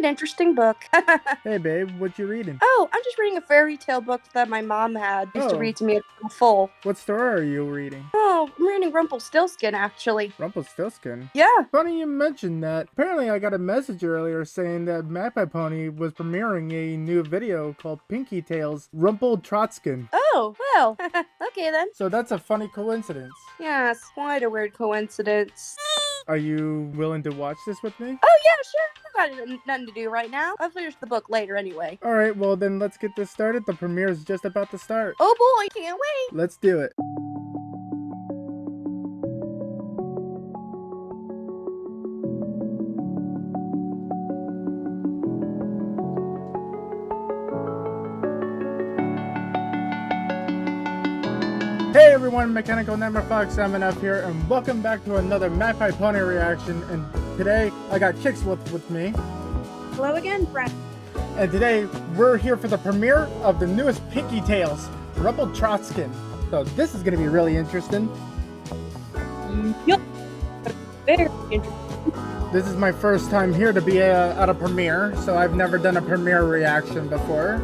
an interesting book. Hey, babe, what you reading? Oh, I'm just reading a fairy tale book that my mom used to read to me in full. What story are you reading? Oh, I'm reading Rumpletrotskin, actually. Rumpletrotskin? Yeah. Funny you mentioned that. Apparently, I got a message earlier saying that Magpiepony was premiering a new video called Pinkie Tales Rumpletrotskin. Oh, well, okay then. So that's a funny coincidence. Yes, quite a weird coincidence. Are you willing to watch this with me? Oh yeah, sure. I've got nothing to do right now. I'll finish the book later anyway. Alright, well then let's get this started. The premiere is just about to start. Oh boy, can't wait. Let's do it. Hey everyone, Mechanical Nightmare Fox MNF here, and welcome back to another Magpiepony reaction. And today I got KixWolf with me. Hello again, friend. And today we're here for the premiere of the newest Pinkie Tales, Rumpletrotskin. So this is going to be really interesting. Yep. Very interesting. This is my first time here to be at a premiere, so I've never done a premiere reaction before.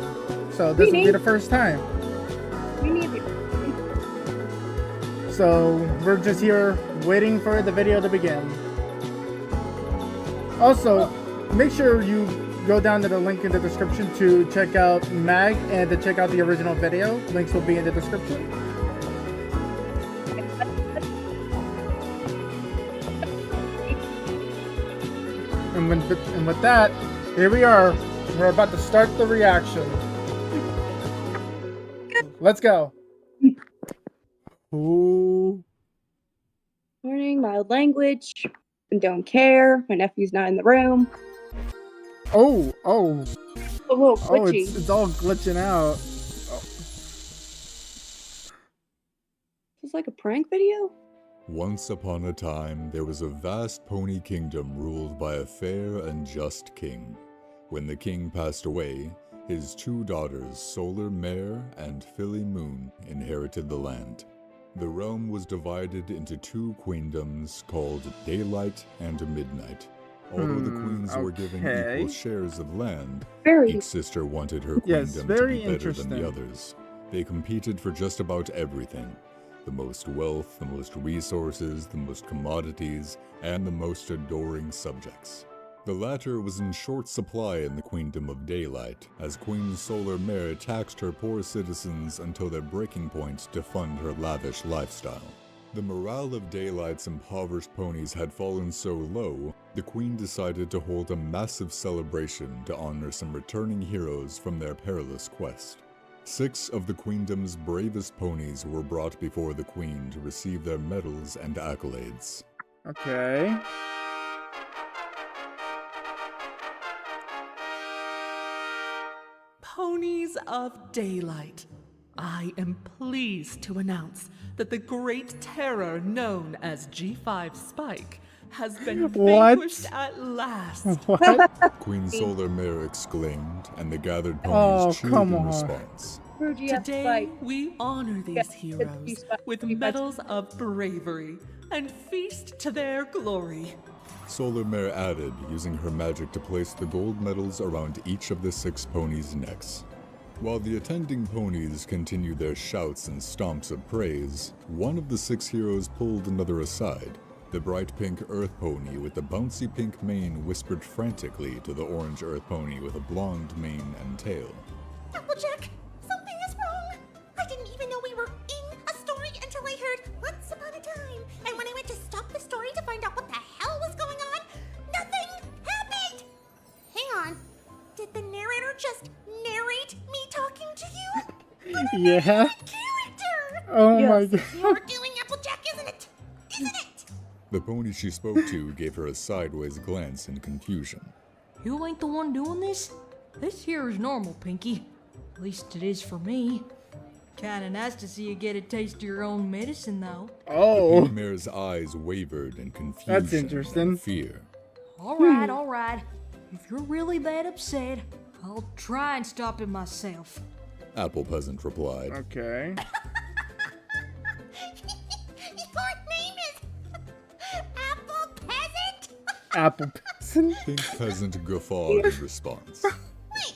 So this will be the first time. We need it. So we're just here waiting for the video to begin. Also, make sure you go down to the link in the description to check out Mag and to check out the original video. Links will be in the description. And with that, here we are. We're about to start the reaction. Let's go. Ooh. Learning mild language. And don't care. My nephew's not in the room. Oh. A little glitchy. It's all glitching out. Is this like a prank video? Once upon a time, there was a vast pony kingdom ruled by a fair and just king. When the king passed away, his two daughters, Solar Mare and Filly Moon, inherited the land. The realm was divided into two queendoms called Daylight and Midnight. Although the queens were given equal shares of land, each sister wanted her queendom to be better than the others. They competed for just about everything. The most wealth, the most resources, the most commodities, and the most adoring subjects. The latter was in short supply in the Queendom of Daylight, as Queen Solar Mare taxed her poor citizens until their breaking point to fund her lavish lifestyle. The morale of Daylight's impoverished ponies had fallen so low, the Queen decided to hold a massive celebration to honor some returning heroes from their perilous quest. 6 of the Queendom's bravest ponies were brought before the Queen to receive their medals and accolades. Okay. Ponies of Daylight, I am pleased to announce that the great terror known as G5 Spike has been vanquished at last. What? Queen Solar Mare exclaimed, and the gathered ponies cheered in response. Today, we honor these heroes with medals of bravery and feast to their glory. Solar Mare added, using her magic to place the gold medals around each of the 6 ponies' necks. While the attending ponies continued their shouts and stomps of praise, one of the 6 heroes pulled another aside. The bright pink Earth Pony with the bouncy pink mane whispered frantically to the orange Earth Pony with a blonde mane and tail. Applejack, something is wrong. I didn't even know we were in a story until I heard Once Upon a Time. And when I went to stop the story to find out what the hell was going on, nothing happened. Hang on. Did the narrator just narrate me talking to you? Yeah. Character. Oh my god. You're doing Applejack, isn't it? Isn't it? The pony she spoke to gave her a sideways glance in confusion. You ain't the one doing this? This here is normal, Pinkie. At least it is for me. Kinda nice to see you get a taste of your own medicine, though. Oh. The pink mare's eyes wavered in confusion That's interesting. and fear. Alright. If you're really that upset, I'll try and stop it myself. Apple Peasant replied. Okay. Your name is Apple Peasant? Apple Peasant. Peasant? Pink Peasant guffawed in response. Wait,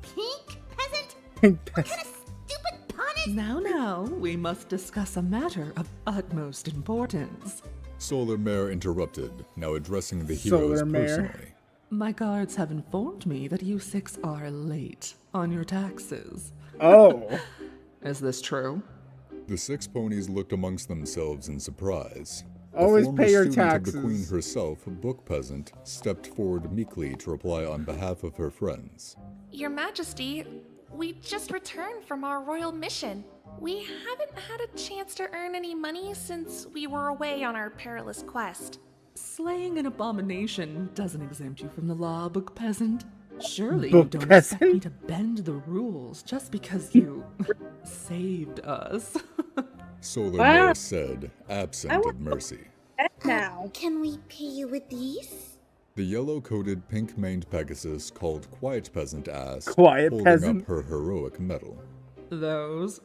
pink peasant? Pink What Peasant. kind of stupid pun is Now, we must discuss a matter of utmost importance. Solar Mare interrupted, now addressing the heroes Solar Mare. personally. My guards have informed me that you 6 are late on your taxes. Oh. Is this true? The 6 ponies looked amongst themselves in surprise. Always A former pay your student of taxes. the Queen herself, Book Peasant, stepped forward meekly to reply on behalf of her friends. Your Majesty, we just returned from our royal mission. We haven't had a chance to earn any money since we were away on our perilous quest. Slaying an abomination doesn't exempt you from the law, Book Peasant. Surely Book you don't Peasant? expect me to bend the rules just because you saved us. Solar Wow. Mare said, absent of mercy. Now. Can we pay you with these? The yellow-coated, pink-maned Pegasus called Quiet Peasant asked, Quiet holding Peasant? up her heroic medal. Those.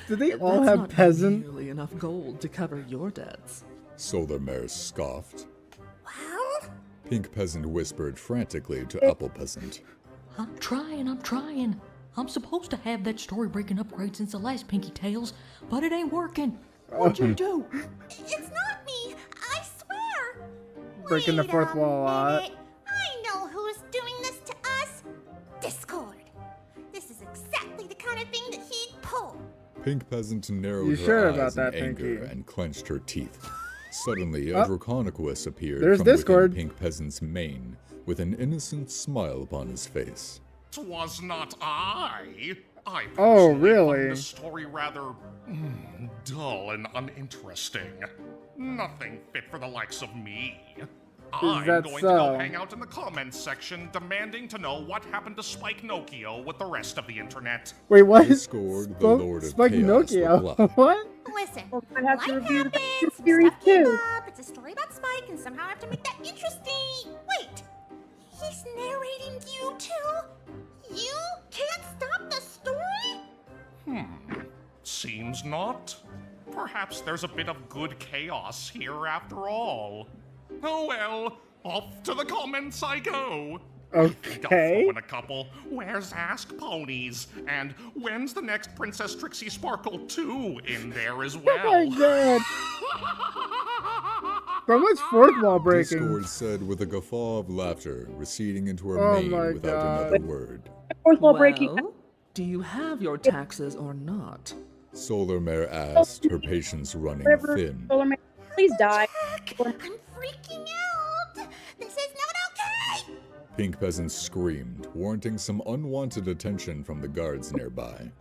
Do they all That's have not peasant? nearly enough gold to cover your debts. Solar Mare scoffed. Well, Pink Peasant whispered frantically to Apple Peasant. I'm trying. I'm supposed to have that story-breaking upgrade since the last Pinkie Tales, but it ain't working. What'd you do? it's not me. I swear. Breaking the Wait fourth a wall a lot. minute. I know who's doing this to us. Discord. This is exactly the kind of thing that he'd pull. Pink Peasant narrowed You her sure eyes about in that, anger Pinkie? and clenched her teeth. Suddenly, Oh. a Draconiquus appeared There's from Discord. within Pink Peasant's mane, with an innocent smile upon his face. 'Twas not I. I Oh, personally really? find this story rather dull and uninteresting. Nothing fit for the likes of me. I'm that going to so? go hang out in the comments section demanding to know what happened to Spike Nokia with the rest of the internet. Wait, what? Discord, the Lord of Spike Chaos, Nokia. replied. What? Listen, Well, I have to life review the happens, some series stuff came too. up, it's a story about Spike, and somehow I have to make that interesting. Wait, he's narrating you too? You can't stop the story? Seems not. Perhaps there's a bit of good chaos here after all. Oh well, off to the comments I go. Gotta Okay. throw in a couple. Where's Ask Ponies? And when's the next Princess Trixie Sparkle 2 in there as Oh my well? god. So much fourth wall breaking. Discord said with a guffaw of laughter, receding into her Oh mane my without God. another word. Fourth wall breaking. Well, do you have your taxes or not? Solar Mare asked, her patience running River, thin. Solar Mare, please die. Jack, I'm freaking out. This is not okay. Pink Peasant screamed, warranting some unwanted attention from the guards nearby.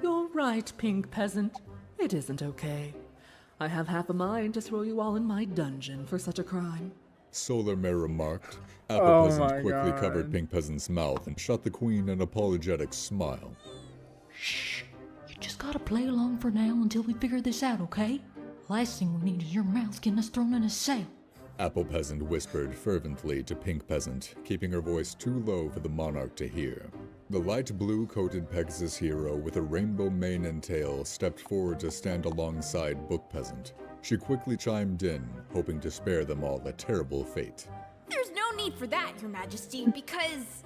You're right, Pink Peasant. It isn't okay. I have half a mind to throw you all in my dungeon for such a crime. Solar Mare remarked. Apple Oh Peasant my quickly God. covered Pink Peasant's mouth and shot the Queen an apologetic smile. Shh. You just gotta play along for now until we figure this out, okay? Last thing we need is your mouth getting us thrown in a cell. Apple Peasant whispered fervently to Pink Peasant, keeping her voice too low for the monarch to hear. The light blue-coated Pegasus hero with a rainbow mane and tail stepped forward to stand alongside Book Peasant. She quickly chimed in, hoping to spare them all a terrible fate. There's no need for that, Your Majesty, because,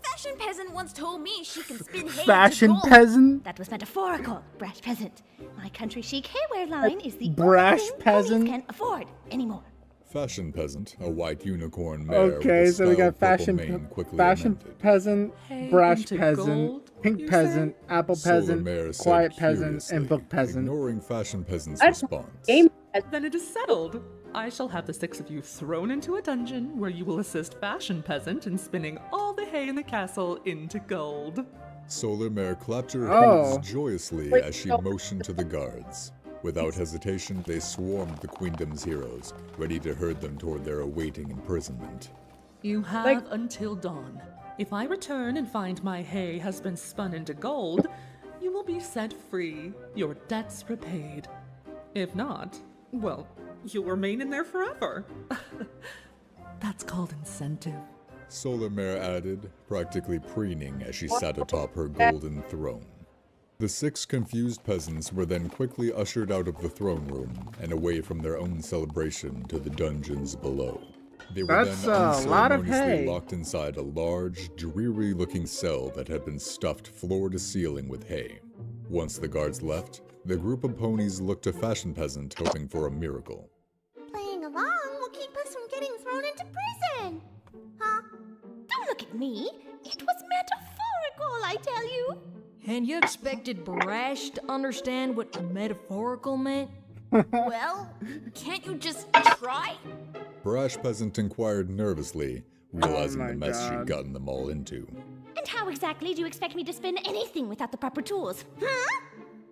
Fashion Peasant once told me she can spin hay Fashion into gold. peasant? That was metaphorical, Brash Peasant. My country chic hairwear line is the Brash only thing Peasant? ponies can't afford anymore. Fashion Peasant, a white unicorn mare Okay, with a so we got styled purple fashion, mane quickly fashion amended. peasant, Hay brash into peasant, gold, pink you peasant, apple Solar peasant, Mare said quiet peasant, curiously, and book peasant. ignoring Fashion Peasant's That's response. game. Then it is settled. I shall have the 6 of you thrown into a dungeon where you will assist Fashion Peasant in spinning all the hay in the castle into gold. Solar Mare clapped her Oh. hands joyously Wait, as she no. motioned to the guards. Without hesitation, they swarmed the Queendom's heroes, ready to herd them toward their awaiting imprisonment. You have Like- until dawn. If I return and find my hay has been spun into gold, you will be set free, your debts repaid. If not, well, you'll remain in there forever. That's called incentive. Solar Mare added, practically preening as she sat atop her golden throne. The 6 confused peasants were then quickly ushered out of the throne room and away from their own celebration to the dungeons below. They were That's then a lot of unceremoniously hay. locked inside a large, dreary-looking cell that had been stuffed floor to ceiling with hay. Once the guards left, the group of ponies looked to Fashion Peasant hoping for a miracle. Playing along will keep us from getting thrown into prison. Huh? Don't look at me. It was metaphorical, I tell you. And you expected Brash to understand what metaphorical meant? Well, can't you just try? Brash Peasant inquired nervously, realizing Oh the my mess she'd God. gotten them all into. And how exactly do you expect me to spin anything without the proper tools? Huh?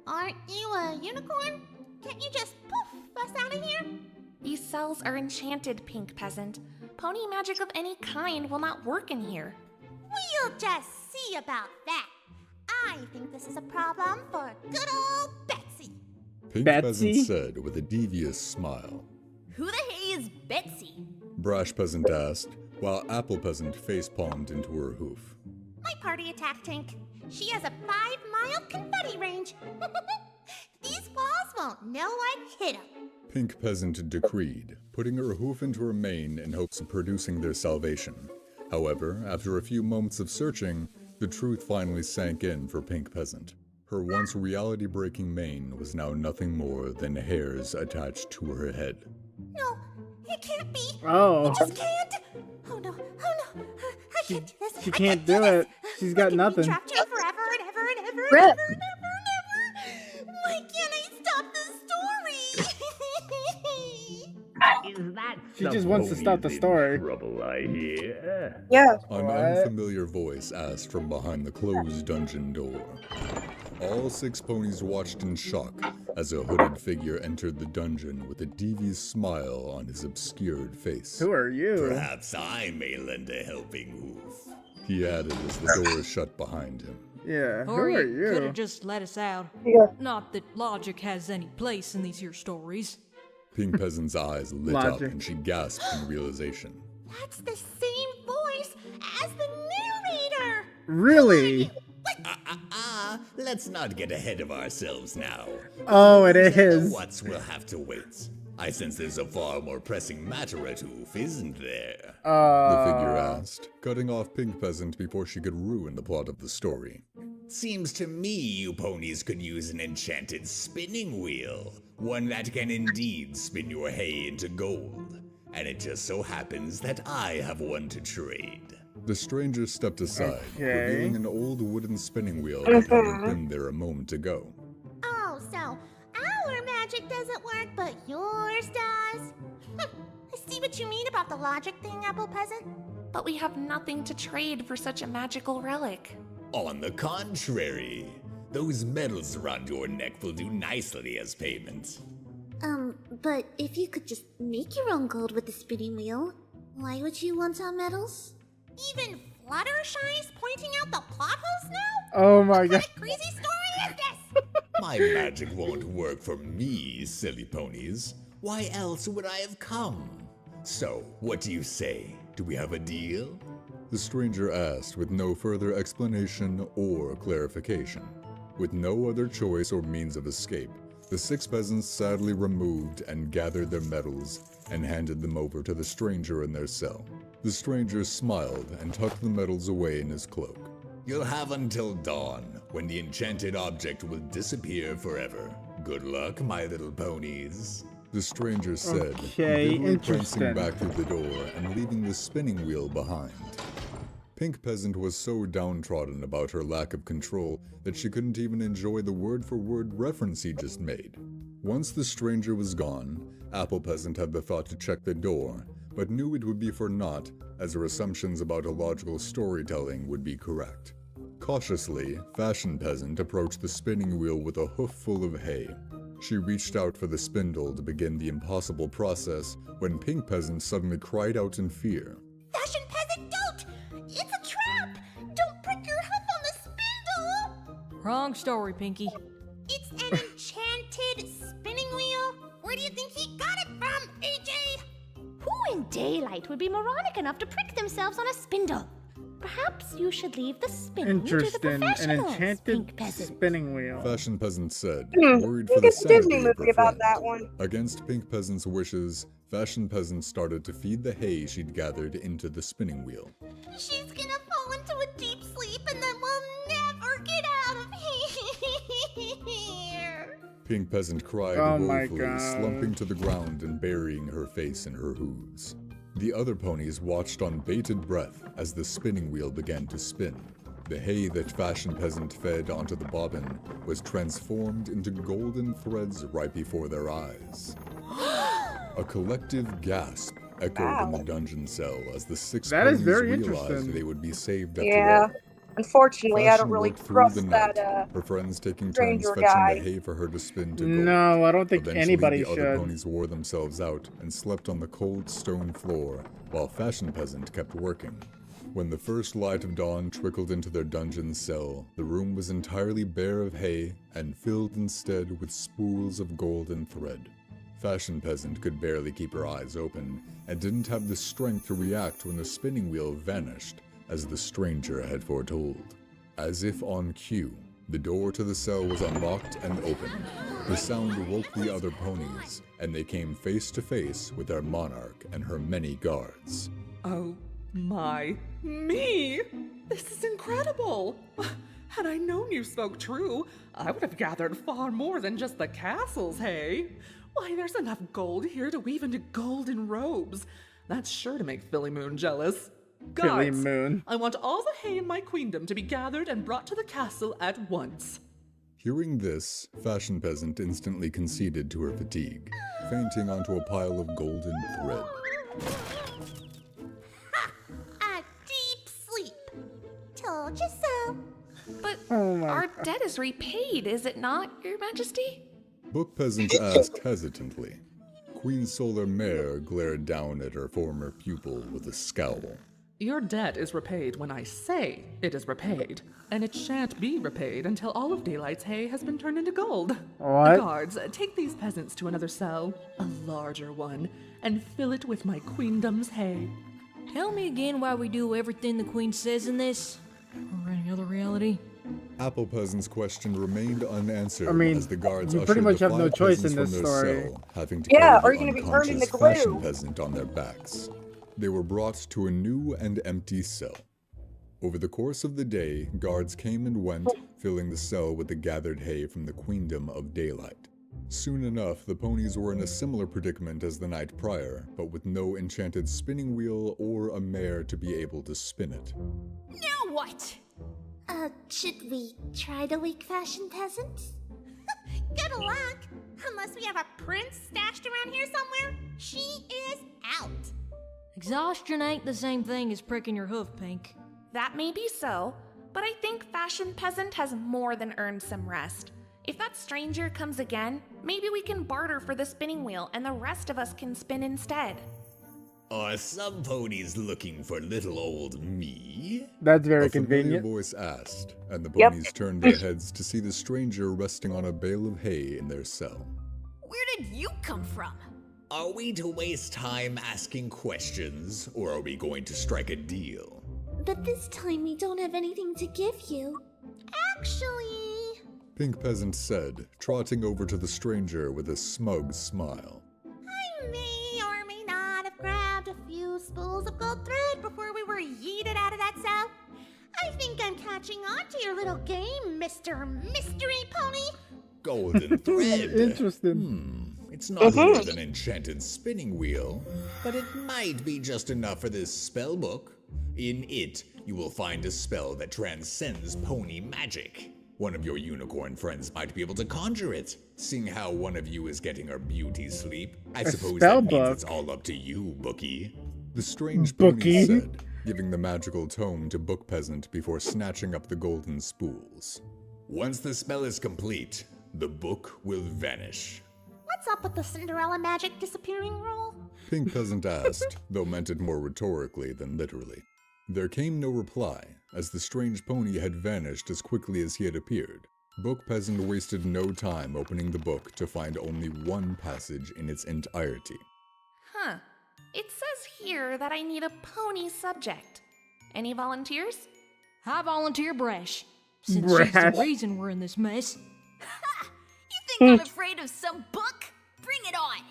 Aren't you a unicorn? Can't you just poof us out of here? These cells are enchanted, Pink Peasant. Pony magic of any kind will not work in here. We'll just see about that. I think this is a problem for good old Betsy. Pink Betsy? Peasant said with a devious smile. Who the hey is Betsy? Brash Peasant asked, while Apple Peasant face-palmed into her hoof. My party attack tank. She has a 5-mile confetti range. These walls won't know I hit them. Pink Peasant decreed, putting her hoof into her mane in hopes of producing their salvation. However, after a few moments of searching, the truth finally sank in for Pink Peasant. Her once reality-breaking mane was now nothing more than hairs attached to her head. No, it can't be. Oh. I just can't. Oh no, I can't do this. She I can't do it. She's got I can nothing. be trapped here forever and ever and ever and Rip. ever and ever and ever. Why can't I stop the story? Is that She just wants to stop the story. trouble, I hear? Yeah. An What? unfamiliar voice asked from behind the closed dungeon door. All 6 ponies watched in shock as a hooded figure entered the dungeon with a devious smile on his obscured face. Who are you? Perhaps I may lend a helping hoof. He added as the door shut behind him. Yeah, who Or are you could you? have just let us out. Yeah. Not that logic has any place in these here stories. Pink Peasant's eyes lit up Logic. and she gasped in realization. That's the same voice as the narrator. Really? Let's not get ahead of ourselves now. Oh, it is. What's will have to wait. I sense there's a far more pressing matter at hoof, isn't there? The figure asked, cutting off Pink Peasant before she could ruin the plot of the story. Seems to me you ponies could use an enchanted spinning wheel. One that can indeed spin your hay into gold. And it just so happens that I have one to trade. The stranger stepped aside, Okay. revealing an old wooden spinning wheel that hadn't been there a moment ago. Oh, so our magic doesn't work, but yours does? I see what you mean about the logic thing, Apple Peasant. But we have nothing to trade for such a magical relic. On the contrary, those medals around your neck will do nicely as payment. But if you could just make your own gold with the spinning wheel, why would you want our medals? Even Fluttershy's pointing out the plot holes now? Oh my What god. kind of crazy story is this? My magic won't work for me, silly ponies. Why else would I have come? So, what do you say? Do we have a deal? The stranger asked with no further explanation or clarification. With no other choice or means of escape, the 6 peasants sadly removed and gathered their medals and handed them over to the stranger in their cell. The stranger smiled and tucked the medals away in his cloak. You'll have until dawn, when the enchanted object will disappear forever. Good luck, my little ponies. The stranger said, Okay, bitterly prancing interesting. back through the door and leaving the spinning wheel behind. Pink Peasant was so downtrodden about her lack of control that she couldn't even enjoy the word-for-word reference he just made. Once the stranger was gone, Apple Peasant had the thought to check the door, but knew it would be for naught, as her assumptions about illogical storytelling would be correct. Cautiously, Fashion Peasant approached the spinning wheel with a hoof full of hay. She reached out for the spindle to begin the impossible process when Pink Peasant suddenly cried out in fear. Fashion Peasant, don't! It's a trap! Don't prick your hoof on the spindle! Wrong story, Pinkie. It's an enchanted spinning wheel. Where do you think he got it from, AJ? Who in daylight would be moronic enough to prick themselves on a spindle? Perhaps you should leave the spinning to the Interesting. An professionals, enchanted Pink Peasant. spinning wheel. Fashion Peasant said, Hmm, worried I for think the it's a Disney sanity of her movie about friend. that one. Against Pink Peasant's wishes, Fashion Peasant started to feed the hay she'd gathered into the spinning wheel. She's gonna fall into a deep sleep and then we'll never get out of here. Pink Peasant cried Oh my woefully, God. slumping to the ground and burying her face in her hooves. The other ponies watched on bated breath as the spinning wheel began to spin. The hay that Fashion Peasant fed onto the bobbin was transformed into golden threads right before their eyes. A collective gasp echoed in the dungeon cell as the six That is ponies very realized interesting. they would be saved after Yeah. all. Unfortunately, I Fashion don't really worked through trust the night, that, her friends taking turns stranger fetching guy. the hay for her to spin to gold. No, I don't think Eventually, anybody the other should. ponies wore themselves out and slept on the cold stone floor, while Fashion Peasant kept working. When the first light of dawn trickled into their dungeon cell, the room was entirely bare of hay and filled instead with spools of golden thread. Fashion Peasant could barely keep her eyes open and didn't have the strength to react when the spinning wheel vanished, as the stranger had foretold. As if on cue, the door to the cell was unlocked and opened. The sound woke the other ponies, and they came face to face with their monarch and her many guards. Oh my me! This is incredible! Had I known you spoke true, I would have gathered far more than just the castle's hay. Why, there's enough gold here to weave into golden robes. That's sure to make Filly Moon jealous. Filly Guards, Moon. I want all the hay in my queendom to be gathered and brought to the castle at once. Hearing this, Fashion Peasant instantly conceded to her fatigue, fainting onto a pile of golden thread. A deep sleep. Told you so. But Oh my our debt is repaid, is it not, Your Majesty? Book Peasant asked hesitantly. Queen Solar Mare glared down at her former pupil with a scowl. Your debt is repaid when I say it is repaid, and it shan't be repaid until all of Daylight's hay has been turned into gold. What? Guards, take these peasants to another cell, a larger one, and fill it with my queendom's hay. Tell me again why we do everything the queen says in this, or any other reality. Apple Peasant's question remained unanswered I mean, as the guards you ushered pretty much the have no 5 choice peasants in this from their story. cell, having to Yeah, carry are the you gonna be earning the unconscious Fashion glue? Peasant on their backs. They were brought to a new and empty cell. Over the course of the day, guards came and went, filling the cell with the gathered hay from the queendom of Daylight. Soon enough, the ponies were in a similar predicament as the night prior, but with no enchanted spinning wheel or a mare to be able to spin it. Now what? Should we try to wake Fashion Peasant? Good luck! Unless we have a prince stashed around here somewhere, she is out. Exhaustion ain't the same thing as pricking your hoof, Pink. That may be so, but I think Fashion Peasant has more than earned some rest. If that stranger comes again, maybe we can barter for the spinning wheel and the rest of us can spin instead. Are some ponies looking for little old me? That's very A familiar convenient. voice asked, and the Yep. ponies turned their heads to see the stranger resting on a bale of hay in their cell. Where did you come from? Are we to waste time asking questions, or are we going to strike a deal? But this time we don't have anything to give you. Actually, Pink Peasant said, trotting over to the stranger with a smug smile. I may or may not have grabbed a few spools of gold thread before we were yeeted out of that cell. I think I'm catching on to your little game, Mr. Mystery Pony. Golden thread. Interesting. It's not more than an enchanted spinning wheel, but it might be just enough for this spell book. In it, you will find a spell that transcends pony magic. One of your unicorn friends might be able to conjure it. Seeing how one of you is getting her beauty sleep, I suppose spell that means book? it's all up to you, Bookie. The strange Bookie. pony said, giving the magical tome to Book Peasant before snatching up the golden spools. Once the spell is complete, the book will vanish. What's up with the Cinderella magic disappearing rule? Pink Peasant asked, though meant it more rhetorically than literally. There came no reply, as the strange pony had vanished as quickly as he had appeared. Book Peasant wasted no time opening the book to find only one passage in its entirety. Huh. It says here that I need a pony subject. Any volunteers? I volunteer Brash, since she's Brash. the reason we're in this mess. You think I'm afraid of some book? Bring it on!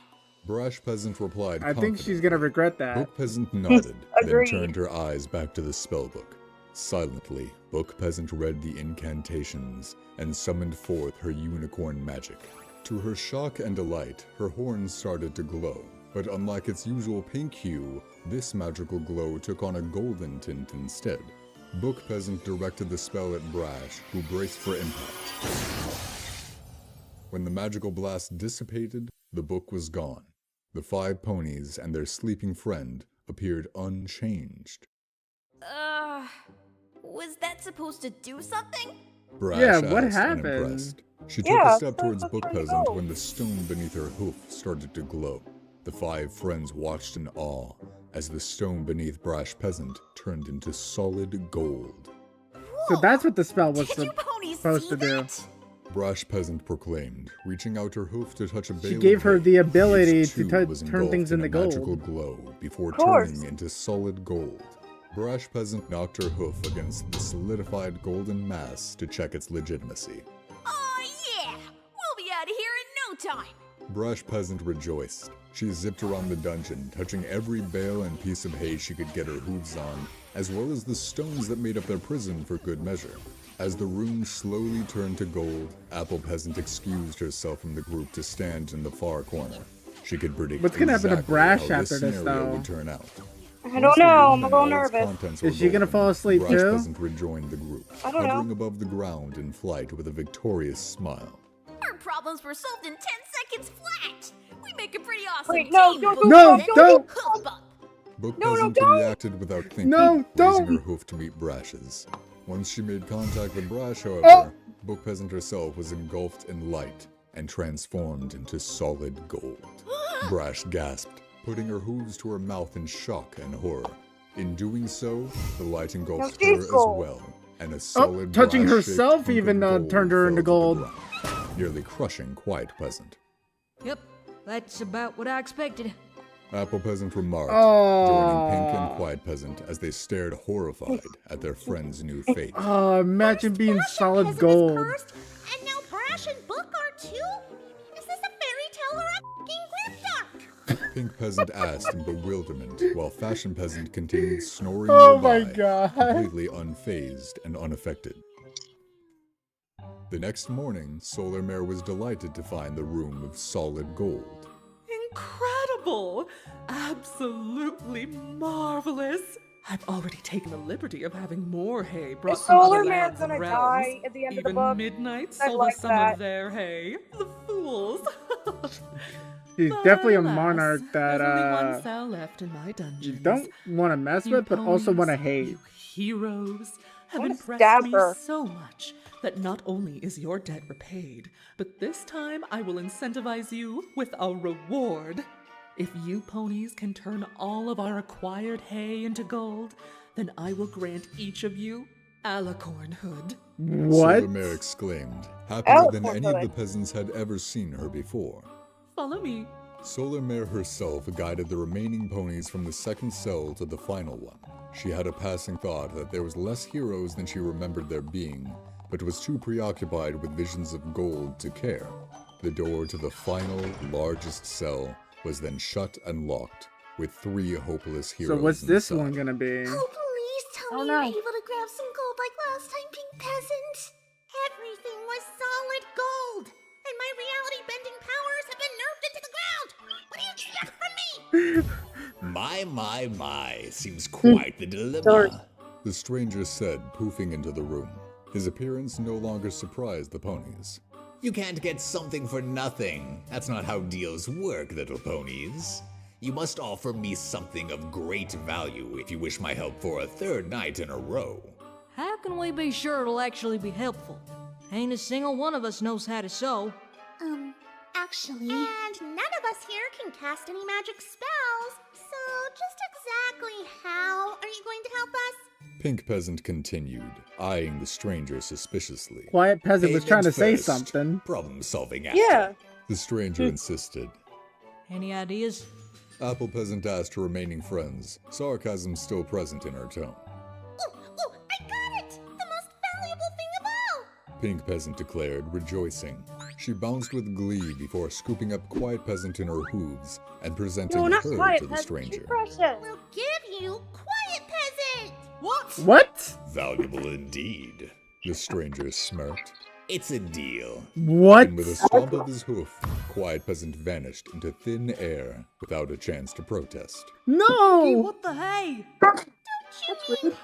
Brash Peasant replied I think she's confidently. gonna regret that. Book Peasant nodded, then Agreed. turned her eyes back to the spellbook. Silently, Book Peasant read the incantations and summoned forth her unicorn magic. To her shock and delight, her horns started to glow, but unlike its usual pink hue, this magical glow took on a golden tint instead. Book Peasant directed the spell at Brash, who braced for impact. When the magical blast dissipated, the book was gone. The 5 ponies and their sleeping friend appeared unchanged. Was that supposed to do something? Brash Yeah, what asked, happened? unimpressed. She took Yeah, a step towards that's Book where you Peasant go. when the stone beneath her hoof started to glow. The 5 friends watched in awe as the stone beneath Brash Peasant turned into solid gold. So that's what the spell was Did you ponies supposed see to do. that? Brash Peasant proclaimed, reaching out her hoof to touch a bale She gave of her hay. the ability Each to tube was turn engulfed things in into a gold. magical glow before course. turning into solid gold. Brash Peasant knocked her hoof against the solidified golden mass to check its legitimacy. Oh yeah! We'll be out of here in no time! Brash Peasant rejoiced. She zipped around the dungeon, touching every bale and piece of hay she could get her hooves on, as well as the stones that made up their prison for good measure. As the room slowly turned to gold, Apple Peasant excused herself from the group to stand in the far corner. She could predict What's gonna happen to exactly Brash how after this, scenario though? would turn out. I Once don't the know. room I'm a and little all its nervous. contents Is were she gonna golden, fall asleep Brash too? Peasant rejoined the group, I don't know. hovering above the ground in flight with a victorious smile. Our problems were solved in 10 seconds flat! We make a pretty awesome Wait, no, team, don't- Book No, Peasant. don't! Hoof bump. Book No, Peasant don't! reacted without thinking, No, don't! raising her hoof to meet Brash's. Once she made contact with Brash, however, Oh! Book Peasant herself was engulfed in light and transformed into solid gold. Brash gasped, putting her hooves to her mouth in shock and horror. In doing so, the light engulfed No, her she's as gold. well, and a solid touching brass-shaped herself hunk of even, gold turned her fell into to the gold. ground, nearly crushing Quiet Peasant. Yep, that's about what I expected. Apple Peasant remarked, Oh. joining Pink and Quiet Peasant as they stared horrified at their friend's new fate. Oh, imagine being Brash and solid Peasant is gold. cursed, and now Brash and Book are too? Is this a fairy tale or a f***ing grimdark? Pink Peasant asked in bewilderment, while Fashion Peasant continued snoring Oh my nearby, God. completely unfazed and unaffected. The next morning, Solar Mare was delighted to find the room of solid gold. Incredible! Absolutely marvelous! I've already taken the liberty of having more hay brought Is from Solar other Mare lands and gonna realms. die at the end of the Even book? Midnight I'd sold like us some that. of their hay. The fools! She's But definitely a alas, monarch that there's only one cell left in my you dungeons. don't want to mess You with, but also want to ponies, hate. You heroes have wanna impressed stab me her. so much that not only is your debt repaid, but this time I will incentivize you with a reward. If you ponies can turn all of our acquired hay into gold, then I will grant each of you Alicornhood. What? Solar Mare exclaimed, happier than any of the Alicornhood. peasants had ever seen her before. Follow me. Solar Mare herself guided the remaining ponies from the second cell to the final one. She had a passing thought that there was less heroes than she remembered there being, but was too preoccupied with visions of gold to care. The door to the final, largest cell was then shut and locked, with 3 hopeless So heroes what's this inside. one gonna be? Oh, please tell Oh, me no. you're able to grab some gold like last time, Pink Peasant. Everything was solid gold, and my reality-bending powers have been nerfed into the ground. What do you expect from me? My, seems quite the Dark. dilemma. The stranger said, poofing into the room. His appearance no longer surprised the ponies. You can't get something for nothing. That's not how deals work, little ponies. You must offer me something of great value if you wish my help for a 3rd night in a row. How can we be sure it'll actually be helpful? Ain't a single one of us knows how to sew. Actually. And none of us here can cast any magic spells, so just exactly how are you going to help us? Pink Peasant continued, eyeing the stranger suspiciously. Quiet Peasant was trying to say Payment first, something. Problem solving after. Yeah. The stranger insisted. Any ideas? Apple Peasant asked her remaining friends, sarcasm still present in her tone. Pink Peasant declared, rejoicing. She bounced with glee before scooping up Quiet Peasant in her hooves and presenting No, not her Quiet to the Peasant. stranger. She's precious. We'll give you Quiet Peasant! What? What? Valuable indeed. The stranger smirked. It's a deal. What? And with a stomp of his hoof, Quiet Peasant vanished into thin air without a chance to protest. Hey, No! what the hey? Don't you mean hell?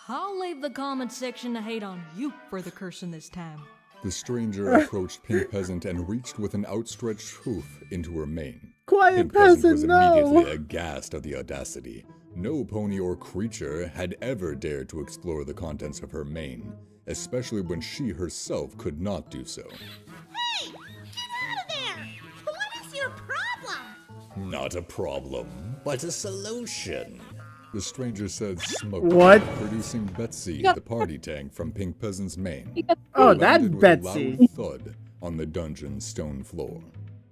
I'll leave the comment section to hate on you for the cursing this time. The stranger approached Pink Peasant and reached with an outstretched hoof into her mane. Quiet Pink Peasant Peasant, was no! immediately aghast at the audacity. No pony or creature had ever dared to explore the contents of her mane, especially when she herself could not do so. Hey! Get out of there! What is your problem? Not a problem, but a solution. The stranger said smugly, What? producing Betsy, the party tank from Pink Peasant's mane. Oh, It that's landed with a Betsy. loud thud on the dungeon's stone floor.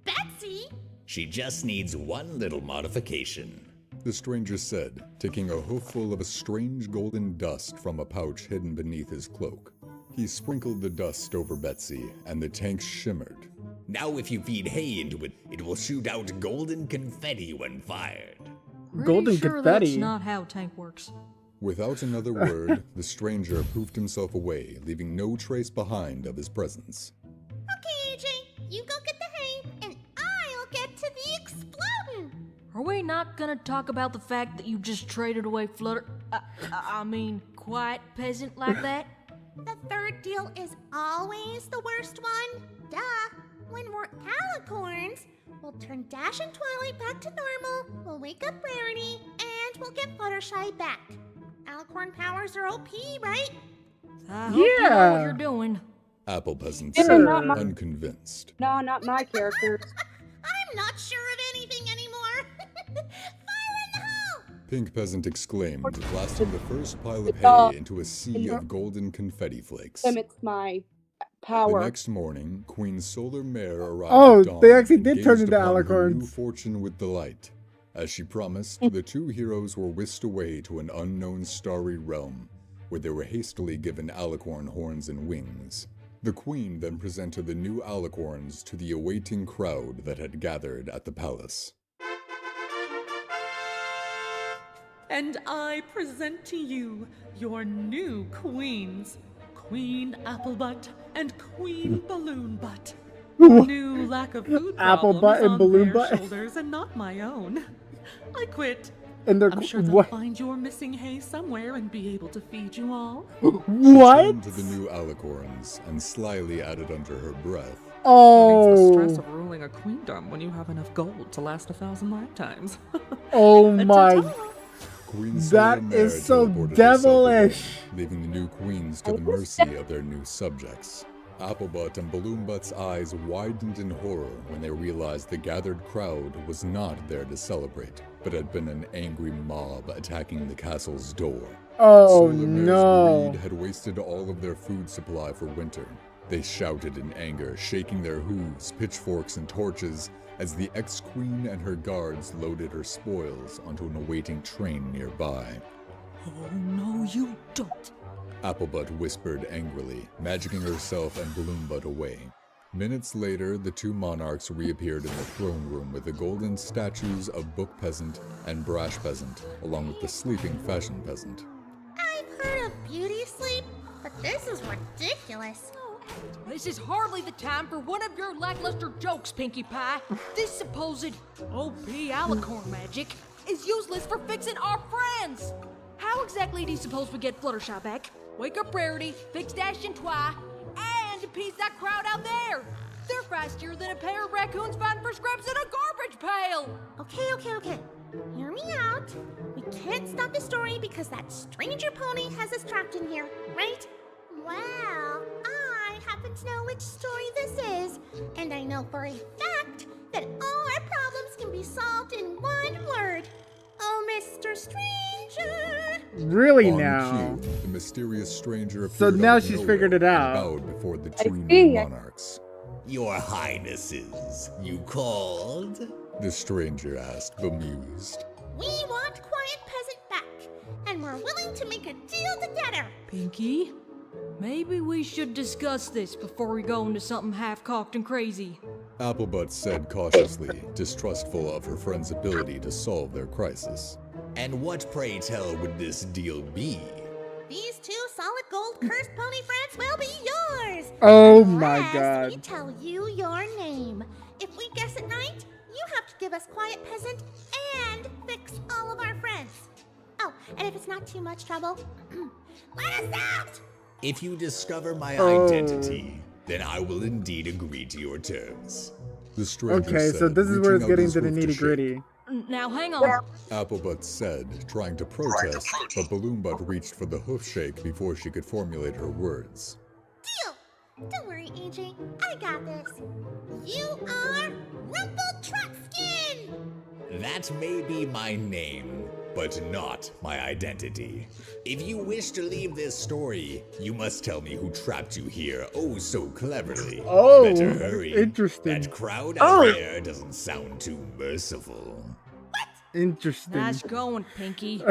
Betsy? She just needs one little modification. The stranger said, taking a hooful of a strange golden dust from a pouch hidden beneath his cloak. He sprinkled the dust over Betsy, and the tank shimmered. Now if you feed hay into it, it will shoot out golden confetti when fired. Golden Pretty sure confetti. That's not how tank works. Without another word, the stranger poofed himself away, leaving no trace behind of his presence. Okay, AJ, you go get the hay, and I'll get to the exploding. Are we not gonna talk about the fact that you just traded away Quiet Peasant like that? The third deal is always the worst one. Duh. When we're Alicorns, we'll turn Dash and Twilight back to normal, we'll wake up Rarity, and we'll get Fluttershy back. Alicorn powers are OP, right? I hope you know Yeah. what you're doing. Apple Peasant They're said, not my- unconvinced. No, not my characters. I'm not sure of anything anymore. Fire in the hole! Pink Peasant exclaimed, blasting the first pile of Uh, hay into a sea of golden confetti flakes. Limits my The power. next morning, Queen Solar Mare arrived Oh, at dawn they actually and did turn gazed into upon her new alicorns. fortune with delight. As she promised, the two heroes were whisked away to an unknown starry realm, where they were hastily given alicorn horns and wings. The queen then presented the new alicorns to the awaiting crowd that had gathered at the palace. And I present to you your new queens, Queen Applebutt and Queen Balloonbutt. New lack of food Applebutt problems and on Balloonbutt. their shoulders and not my own. I quit. And they're I'm sure they'll what? find your missing hay somewhere and be able to feed you all. What? Turned to the new alicorns and slyly added under her breath, The Oh. stress of ruling a queendom when you have enough gold to last 1,000 lifetimes. Oh my. Ta-ta. Queen That Solar Mare is so teleported herself away, devilish. leaving the new queens to the mercy of their new subjects. Applebutt and Balloonbutt's eyes widened in horror when they realized the gathered crowd was not there to celebrate, but had been an angry mob attacking the castle's door. Oh Solar Mare's no. greed had wasted all of their food supply for winter. They shouted in anger, shaking their hooves, pitchforks, and torches as the ex-queen and her guards loaded her spoils onto an awaiting train nearby. Oh no, you don't. Applebutt whispered angrily, magicking herself and Balloonbutt away. Minutes later, the two monarchs reappeared in the throne room with the golden statues of Book Peasant and Brash Peasant, along with the sleeping Fashion Peasant. I've heard of beauty sleep, but this is ridiculous. This is hardly the time for one of your lackluster jokes, Pinkie Pie. This supposed OP alicorn magic is useless for fixing our friends. How exactly do you suppose we get Fluttershy back? Wake up Rarity, fix Dash and Twi, and appease that crowd out there. They're faster than a pair of raccoons found for scraps in a garbage pail. Okay. Hear me out. We can't stop the story because that stranger pony has us trapped in here, right? Well, I happen to know which story this is, and I know for a fact that all our problems can be solved in one word. Oh, Mr. Stranger! Really On now? cue, the mysterious stranger appeared So now out of she's nowhere figured it and out. bowed before the two see new it. monarchs. Your Highnesses, you called? The stranger asked, bemused. We want Quiet Peasant back, and we're willing to make a deal together. Pinkie, Maybe we should discuss this before we go into something half-cocked and crazy. Applebutt said cautiously, distrustful of her friend's ability to solve their crisis. And what, pray tell, would this deal be? These 2 solid gold cursed pony friends will be yours. Oh my Unless god. we tell you your name. If we guess it right, you have to give us Quiet Peasant and fix all of our friends. Oh, and if it's not too much trouble, let us out! If you discover my identity, then I will indeed agree to your terms. The stranger Okay, so said, this is where it's reaching out getting his to the hoof to nitty shake. gritty. Now hang on. Applebutt said, trying to protest, but Balloonbutt reached for the hoof shake before she could formulate her words. Deal! Don't worry, AJ. I got this. You are Rumpletrotskin! That may be my name, but not my identity. If you wish to leave this story, you must tell me who trapped you here oh so cleverly. Oh, better hurry. interesting. That crowd out there doesn't sound too merciful. Interesting. Nice going, Pinkie.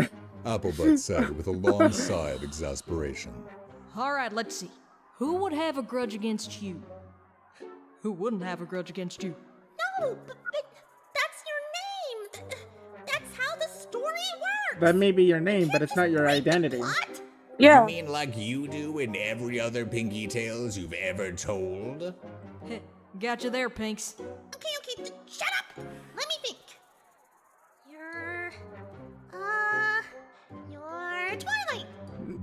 Applebutt said with a long sigh of exasperation. Alright, let's see. Who would have a grudge against you? Who wouldn't have a grudge against you? No, but that's your name. That's how the story works. That may be your name, but it's not your identity. What? Yeah. You mean like you do in every other Pinkie Tales you've ever told? Heh, gotcha there, Pinks. Okay, shut up. Let me think. You're Twilight.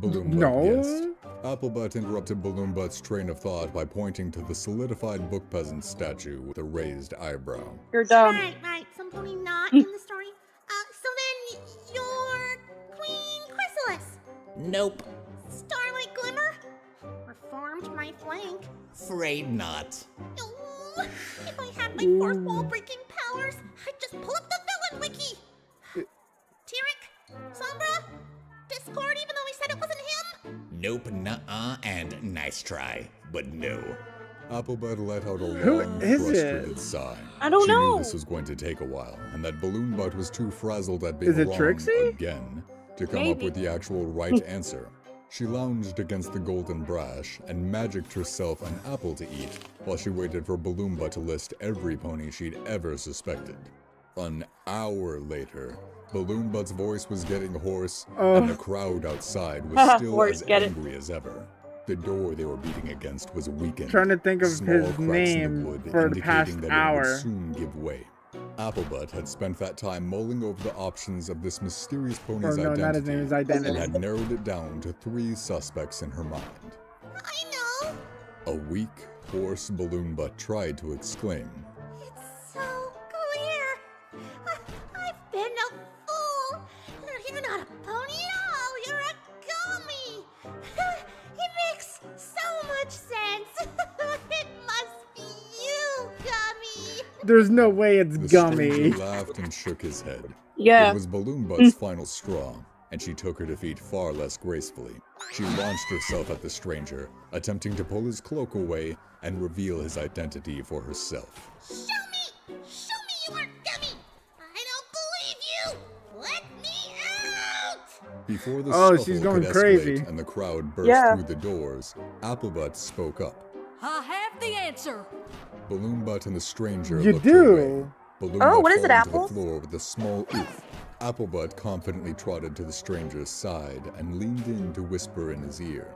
Balloonbutt guessed. Applebutt interrupted Balloonbutt's train of thought by pointing to the solidified book peasant statue with a raised eyebrow. You're dumb. Right. Some pony not in the story. So then you're Queen Chrysalis. Nope. Starlight Glimmer. Reformed my flank. Afraid not. Oh, if I had my fourth wall breaking powers, I'd just pull up the villain wiki. Tyrek? Sombra? Discord, even though he said it wasn't him? Nope, nuh-uh, and nice try, but no. Applebutt let out a Who long, is frustrated it? sigh. I don't she know. knew this was going to take a while, and that Balloonbutt was too frazzled at being Is it wrong Trixie? again to come up Maybe. with the actual right answer. She lounged against the golden brash and magicked herself an apple to eat while she waited for Balloonbutt to list every pony she'd ever suspected. An hour later, Balloonbutt's voice was getting hoarse, and the crowd outside was still Hoarse, as get it. angry as ever. The door they were beating against was weakened. Trying to think of Small his cracks in the name wood for the indicating past that it hour. would soon give way. Applebutt had spent that time mulling over the options of this mysterious pony's Or no, not his name, his identity, and identity. had narrowed it down to 3 suspects in her mind. I know. A weak, hoarse Balloonbutt tried to exclaim. It's so clear. I've been a fool. You're not a pony at all. You're a gummy. It makes so much sense. It must be you, gummy. There's no way it's The Gummy. stranger laughed and shook his head. Yeah. It was Balloonbutt's final straw, and she took her defeat far less gracefully. She launched herself at the stranger, attempting to pull his cloak away and reveal his identity for herself. Show me you aren't gummy. I don't believe you. Let me out. Before the Oh, scuffle she's going could crazy. escalate and the crowd burst Yeah. through the doors, Applebutt spoke up. I have the answer. Balloonbutt and the stranger You looked do? her way. Balloonbutt what is it, fell to Apple? the floor with a small oof. Applebutt confidently trotted to the stranger's side and leaned in to whisper in his ear.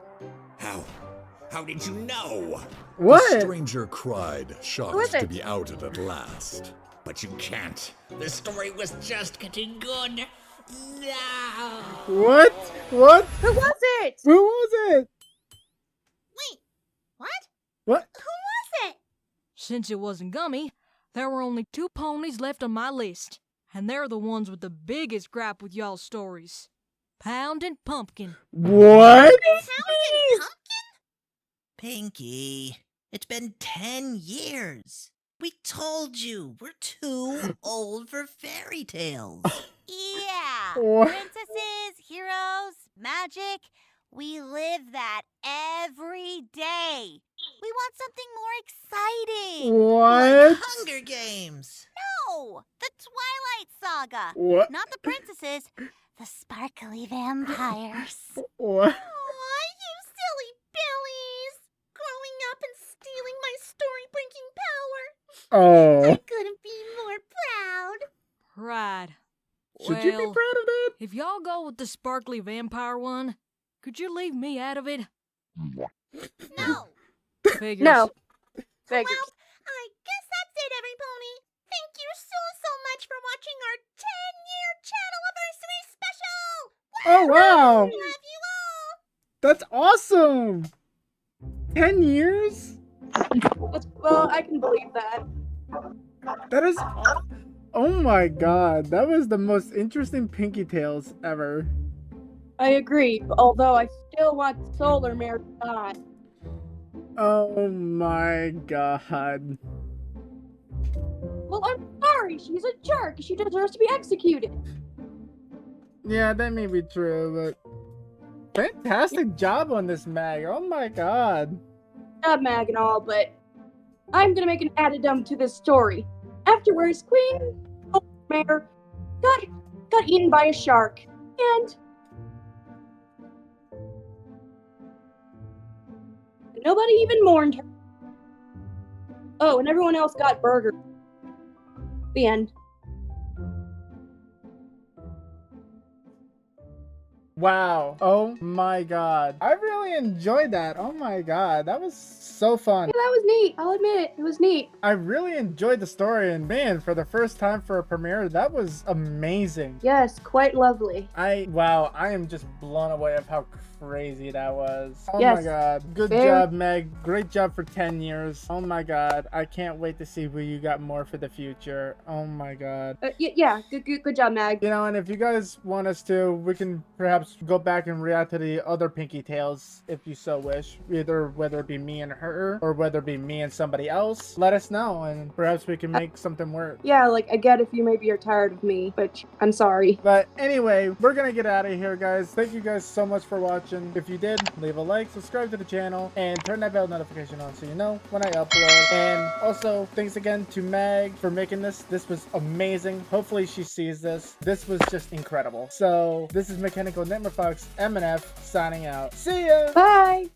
How did you know? The What? stranger cried, Who is shocked it? to be outed at last. But you can't. The story was just getting good. No. What? What? Who was it? Who was it? Wait, what? What? Who was it? Since it wasn't Gummy, there were only 2 ponies left on my list. And they're the ones with the biggest gripe with y'all's stories. Pound and Pumpkin. What? Pumpkin? Pinkie, it's been 10 years. We told you we're too old for fairy tales. Yeah. What? Princesses, heroes, magic. We live that every day. We want something more exciting. What? Like Hunger Games. No, the Twilight Saga. What? Not the princesses, the sparkly vampires. What? Aw, you silly Oh. I couldn't be more proud. Pride. Should you be proud of that? If y'all go with the sparkly vampire one, could you leave me out of it? No. Figures. No. Figures. Well, I guess that's it, every pony. Thank you so much for watching our 10-year channel anniversary special. Oh, wow. Love you all. That's awesome. 10 years? Well, I can believe that. That is... Oh my god. That was the most interesting Pinkie Tales ever. I agree, although I still want Solar Mare to die. Oh my god. Well, I'm sorry. She's a jerk. She deserves to be executed. Yeah, that may be true, but... Fantastic job on this, Mag. Oh my god. Not Mag and all, but I'm gonna make an addendum to this story. Afterwards, Queen Solar Mare got eaten by a shark, and nobody even mourned her. Oh, and everyone else got burgers. The end. Wow. Oh my god. I really enjoyed that. Oh my god. That was so fun. Yeah, that was neat. I'll admit it. It was neat. I really enjoyed the story, and man, for the first time for a premiere, that was amazing. Yes, quite lovely. Wow, I am just blown away of how crazy that was. Oh Yes. my god. Good Very- job, Meg. Great job for 10 years. Oh my god. I can't wait to see who you got more for the future. Oh my god. Yeah, good job, Mag. You know, and if you guys want us to, we can perhaps go back and react to the other Pinkie Tales if you so wish. Either whether it be me and her, or whether it be me and somebody else. Let us know, and perhaps we can make something work. Yeah, like, I get if you maybe are tired of me, but I'm sorry. But anyway, we're gonna get out of here, guys. Thank you guys so much for watching. If you did, leave a like, subscribe to the channel, and turn that bell notification on so you know when I upload. And also, thanks again to Mag for making this. This was amazing. Hopefully she sees this. This was just incredible. So, this is Mechanical Nightmare Fox MNF signing out. See ya! Bye!